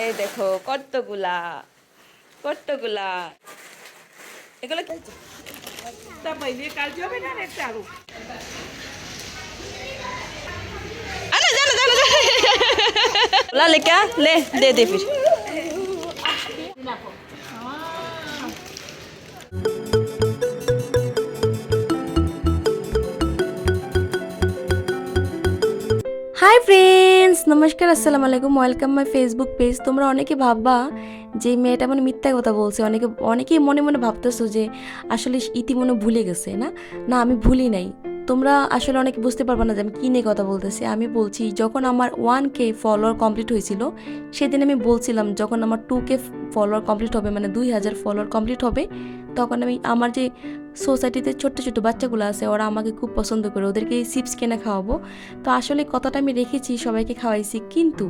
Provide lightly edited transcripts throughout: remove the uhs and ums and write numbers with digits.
এই দেখো কতগুলা কতগুলা এগুলো अरे जाना जाना जाना ला ले क्या ले दे दे फिर হাই ফ্রেন্ডস, নমস্কার, আসসালামু আলাইকুম। Welcome my Facebook page. তোমরা অনেকে ভাববা যে মেয়েটা মানে মিথ্যা কথা বলছে, অনেকেই মনে মনে ভাবতেছো যে আসলে ইতি মনে ভুলে গেছে। না না, আমি ভুলি নাই। তোমরা আসলে অনেকে বুঝতে পারবে না যে আমি কী নিয়ে কথা বলতেছি। আমি বলছি যখন আমার 1K ফলোয়ার কমপ্লিট হয়েছিল সেদিন আমি বলছিলাম যখন আমার 2K ফলোয়ার কমপ্লিট হবে, মানে 2000 ফলোয়ার কমপ্লিট হবে, তখন আমি আমার যে সোসাইটিতে ছোট্ট ছোট্ট বাচ্চাগুলো আছে ওরা আমাকে খুব পছন্দ করে, ওদেরকে এই চিপস কিনে খাওয়াবো। তো আসলে কথাটা আমি রেখেছি, সবাইকে খাওয়াইছি, কিন্তু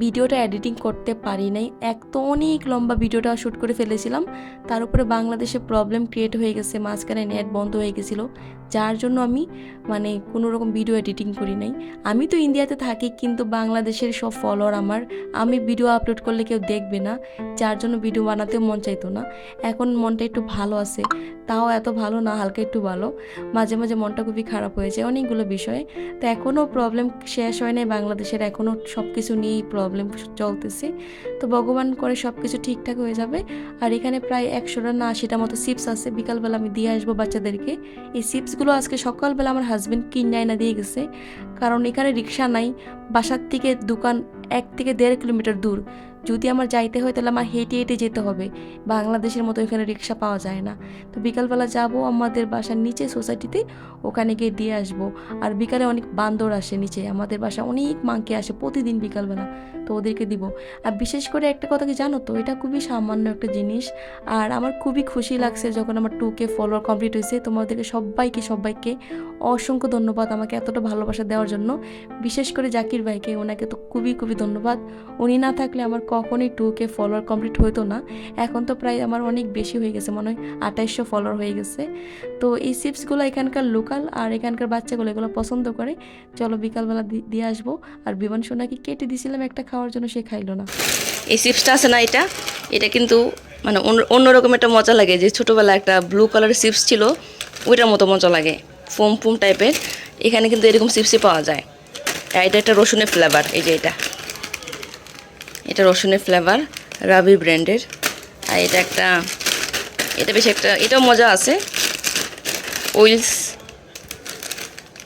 ভিডিওটা এডিটিং করতে পারি নাই। এক তো অনেক লম্বা ভিডিওটা শ্যুট করে ফেলেছিলাম, তার উপরে বাংলাদেশে প্রবলেম ক্রিয়েট হয়ে গেছে, মাঝখানে নেট বন্ধ হয়ে গেছিলো, যার জন্য আমি মানে কোনো রকম ভিডিও এডিটিং করি নাই। আমি তো ইন্ডিয়াতে থাকি, কিন্তু বাংলাদেশের সব ফলোয়ার আমার, আমি ভিডিও আপলোড করলে কেউ দেখবে না, যার জন্য ভিডিও বানাতেও মন চাইতো না। এখন মনটা একটু ভালো আছে, তাও এত ভালো না, হালকা একটু ভালো। মাঝে মাঝে মনটা খুবই খারাপ হয়ে যায় অনেকগুলো বিষয়ে। তো এখনও প্রবলেম শেষ হয় নাই বাংলাদেশের, এখনও সব কিছু নিয়েই প্রবলেম চলতেছে। তো ভগবান করে সব কিছু ঠিকঠাক হয়ে যাবে। আর এখানে প্রায় 100টা না 80টা মতো চিপস আছে, বিকালবেলা আমি দিয়ে আসবো বাচ্চাদেরকে। এই চিপসগুলো আজকে সকালবেলা আমার হাজব্যান্ড কিনে এনে দিয়ে গেছে, কারণ এখানে রিক্সা নাই, বাসার থেকে দোকান 1 থেকে 1.5 কিলোমিটার দূর। যদি আমার যাইতে হয় তাহলে আমার হেঁটে হেঁটে যেতে হবে, বাংলাদেশের মতো এখানে রিক্সা পাওয়া যায় না। তো বিকালবেলা যাব আমাদের বাসার নিচে সোসাইটিতে, ওখানে গিয়ে দিয়ে আসবো। আর বিকালে অনেক বান্দর আসে নিচে, আমাদের বাসা অনেক মাংকি আসে প্রতিদিন বিকালবেলা, তো ওদেরকে দিব। আর বিশেষ করে একটা কথা কি জানো তো, এটা খুবই সামান্য একটা জিনিস। আর আমার খুবই খুশি লাগছে যখন আমার 2K ফলোয়ার কমপ্লিট হয়েছে। তোমাদেরকে সবাইকে অসংখ্য ধন্যবাদ আমাকে এতটা ভালোবাসা দেওয়ার জন্য। বিশেষ করে জাকির ভাইকে, ওনাকে তো খুবই ধন্যবাদ। উনি না থাকলে আমার কখনোই 2K ফলোয়ার কমপ্লিট হতো না। এখন তো প্রায় আমার অনেক বেশি হয়ে গেছে, মনে হয় 2800 ফলোয়ার হয়ে গেছে। তো এই চিপসগুলো এখানকার লোকাল, আর এখানকার বাচ্চাগুলো এগুলো পছন্দ করে। চলো বিকালবেলা দিয়ে আসবো। আর বিমান সোনাকে কেটে দিয়েছিলাম একটা খাওয়ার জন্য, সে খাইলো না। এই চিপসটা আছে না, এটা কিন্তু মানে অন্যরকম একটা মজা লাগে। যে ছোটোবেলা একটা ব্লু কালারের চিপস ছিল, ওইটার মতো মজা লাগে, ফোম ফোম টাইপের। এখানে কিন্তু এরকম চিপসই পাওয়া যায়। আর এটা একটা রসুনের ফ্লেভার, এই যে এটা রসুনের ফ্লেভার, রাবি ব্র্যান্ডের। আর এটা বেশ একটা, এটাও মজা আছে। ওইলস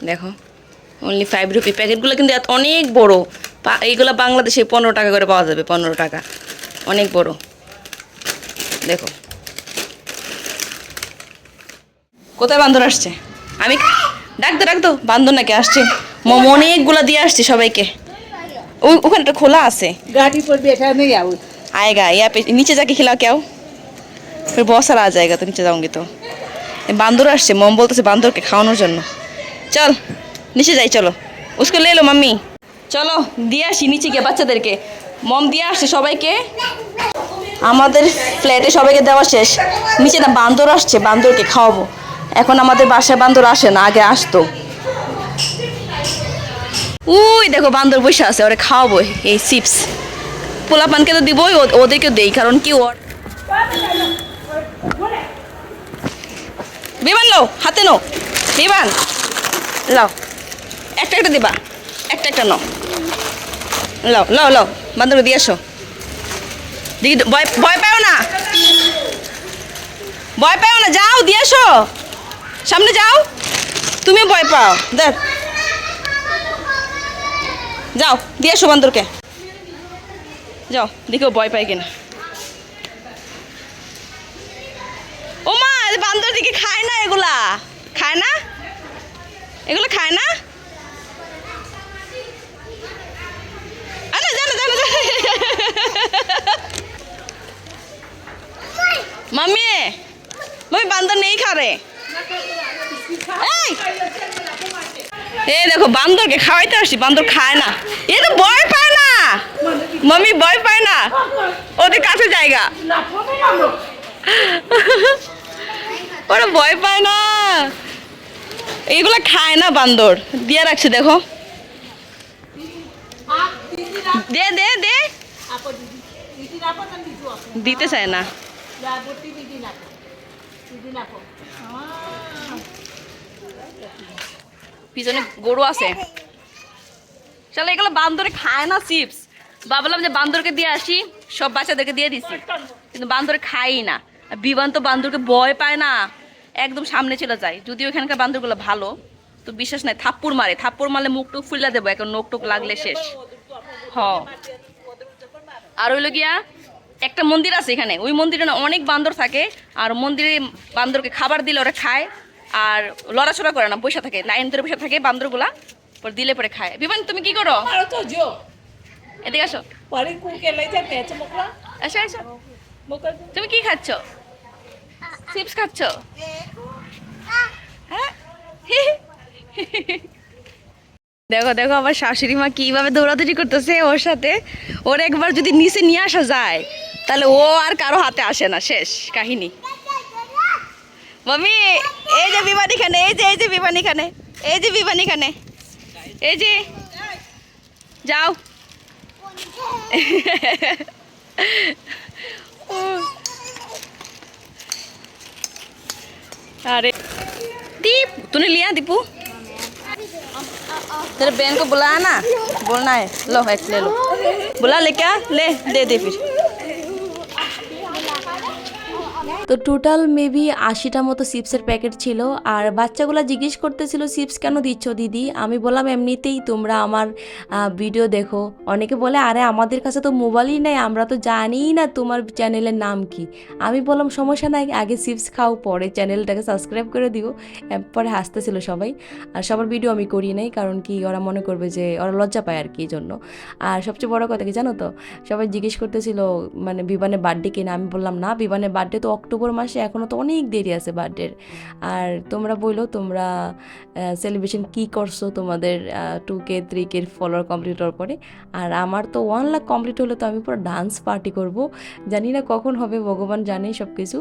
দেখো, অনলি 5 রুপি। প্যাকেটগুলো কিন্তু অনেক বড়। এইগুলো বাংলাদেশে 15 টাকা করে পাওয়া যাবে, 15 টাকা, অনেক বড়। দেখো কোথায় বান্দর আসছে, আমি ডাকতো বান্দর নাকি আসছে। অনেকগুলো দিয়ে আসছে সবাইকে। ওখানে একটা খোলা আছে, गाड़ी पर बैठा नहीं आओ। आएगा यहाँ पे, नीचे जाके खिलाओ क्या हो, फिर बहुत सारा आ जाएगा तो नीचे जाऊंगी तो। বান্দর আসছে, মম বলতেছে বান্দরকে খাওয়ানোর জন্য। চল নিচে যাই, চলো উসকে লে লো মাম্মি, চলো দিয়ে আসি নিচে গিয়ে বাচ্চাদেরকে। মম দিয়ে আসছে সবাইকে, আমাদের ফ্ল্যাটে সবাইকে দেওয়া শেষ। নিচে না বান্দর আসছে, বান্দরকে খাওয়াবো। এখন আমাদের বাসায় বান্দর আসে না, আগে আসতো। উই দেখো বান্দর বসে আছে, ওরা খাওয়াবো এই চিপস। পোলাপানকে তো দিবই, ওদেরকেও দেই, কারণ কি ওর বিমান লো, হাতে নো বিমান, লাও একটা দিবা, একটা নো, লাও বান্দরকে দিয়ে আসো। দেখি ভয় পাও না, যাও দিয়ে আসো, সামনে যাও, তুমি ভয় পাও, দেখ যাও দিয়ে আসো বান্দরকে, যাও দেখো ভয় পাই কিনা। ও মা, বান্দর দিকে খায় না, এগুলো খায় না। জানো মাম্মি বান্দর নেই খা রে। এই দেখো বান্দরকে খাওয়াইতে আসছি, বান্দর খায় না, এ তো ভয় পায় না, মাম্মি ভয় পায় না, ওদের কাছে জায়গা, ওরা ভয় পায় না, এগুলা খায় না বান্দর। দিয়ে রাখছি দেখো, দে দিতে চায় না। পিছনে গরু আছে। চলো, এগুলো বান্দরে খায় না চিপস। ভাবলাম যে বান্দরকে দিয়ে আসি, সব বাচ্চাদেরকে দিয়ে দিছি, কিন্তু বান্দর খাই না। আর বিমান তো বান্দরকে ভয় পায় না, একদম সামনে চলে যায়। যদিও এখানকার বান্দরগুলো ভালো, তো বিশ্বাস নাই, থাপ্পড় মারে, থাপ্পড় মারলে মুখ টুক ফুলা দেবো, এখন নোক টুক লাগলে শেষ। হ, আর হইলো গিয়া একটা মন্দির আছে এখানে, ওই মন্দিরে না অনেক বান্দর থাকে। আর মন্দিরে বান্দরকে খাবার দিলে ওরা খায়, আর লড়াচড়া করে না, বসে থাকে, লাইন ধরে বসে থাকে বান্দরগুলা, পর দিলে পরে খায়। বিমান, তুমি কি করো? এদিকে আসো, আসো আসো। তুমি কি খাচ্ছ? চিপস খাচ্ছ? হ্যাঁ। দেখো দেখো, আমার শাশুড়ি মা কিভাবে দৌড়াদৌড়ি করতেছে ওর সাথে। ওর একবার যদি নিচে নিয়ে আসা যায়, তাহলে ও আর কারো হাতে আসে না, শেষ কাহিনী। মামি, এই যে বিমান এখানে, এই যে বিমান এখানে, এই যে বিমান এখানে, এই যে, যাও। अरे दीप, तूने लिया दीपू? तेरे बहन को बुलाया ना, बोलना है, लो एक ले लो, बुला ले, क्या ले, दे दे फिर। তো টোটাল মেবি 80টা মতো চিপসের প্যাকেট ছিল। আর বাচ্চাগুলো জিজ্ঞেস করতেছিল চিপস কেন দিচ্ছ দিদি। আমি বললাম এমনিতেই তোমরা আমার ভিডিও দেখো। অনেকে বলে আরে আমাদের কাছে তো মোবাইলই নেই, আমরা তো জানিই না তোমার চ্যানেলের নাম কি। আমি বললাম সমস্যা নাই, আগে চিপস খাও, পরে চ্যানেলটাকে সাবস্ক্রাইব করে দিও। পরে হাসতেছিল সবাই। আর সবার ভিডিও আমি করি নাই, কারণ কি ওরা মনে করবে যে ওরা লজ্জা পায় আর কি, এই জন্য। আর সবচেয়ে বড় কথা কি জানো তো, সবাই জিজ্ঞেস করতেছিল মানে বিবানের বার্থডে কিনা। আমি বললাম না, বিবানের বার্থডে তো অক্টোবর মাসে, এখনও তো অনেক দেরি আছে বার্থডের। আর তোমরা বললো তোমরা সেলিব্রেশন কী করছো তোমাদের 2K 3K ফলোয়ার কমপ্লিট হওয়ার পরে। আর আমার তো 1 লাখ কমপ্লিট হলে তো আমি পুরো ডান্স পার্টি করব। জানি না কখন হবে, ভগবান জানে সব কিছু।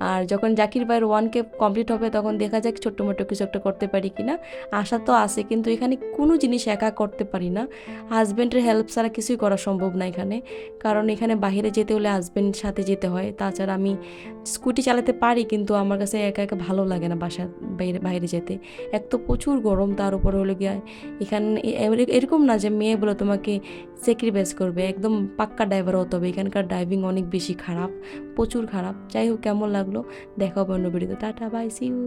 আর যখন জাকির ভাইয়ের 1K কমপ্লিট হবে, তখন দেখা যাক ছোট্ট মোটো কিছু একটা করতে পারি কি না। আশা তো আছে, কিন্তু এখানে কোনো জিনিস একা করতে পারি না। হাজব্যান্ডের হেল্প ছাড়া কিছুই করা সম্ভব না এখানে, কারণ এখানে বাইরে যেতে হলে হাজব্যান্ডের সাথে যেতে হয়। তাছাড়া আমি স্কুটি চালাতে পারি, কিন্তু আমার কাছে একা একা ভালো লাগে না বাসা বাইরে যেতে। এক তো প্রচুর গরম, তার উপর হলো গিয়ে এখানে এরকম না যে মেয়ে বলে তোমাকে স্যাক্রিফাইস করবে, একদম পাক্কা ড্রাইভার হতে হবে। এখানকার ড্রাইভিং অনেক বেশি খারাপ, প্রচুর খারাপ। যাই হোক, কেমন লাগলো দেখা হবে অন্য ভিডিওতে। Tata, bye, see you.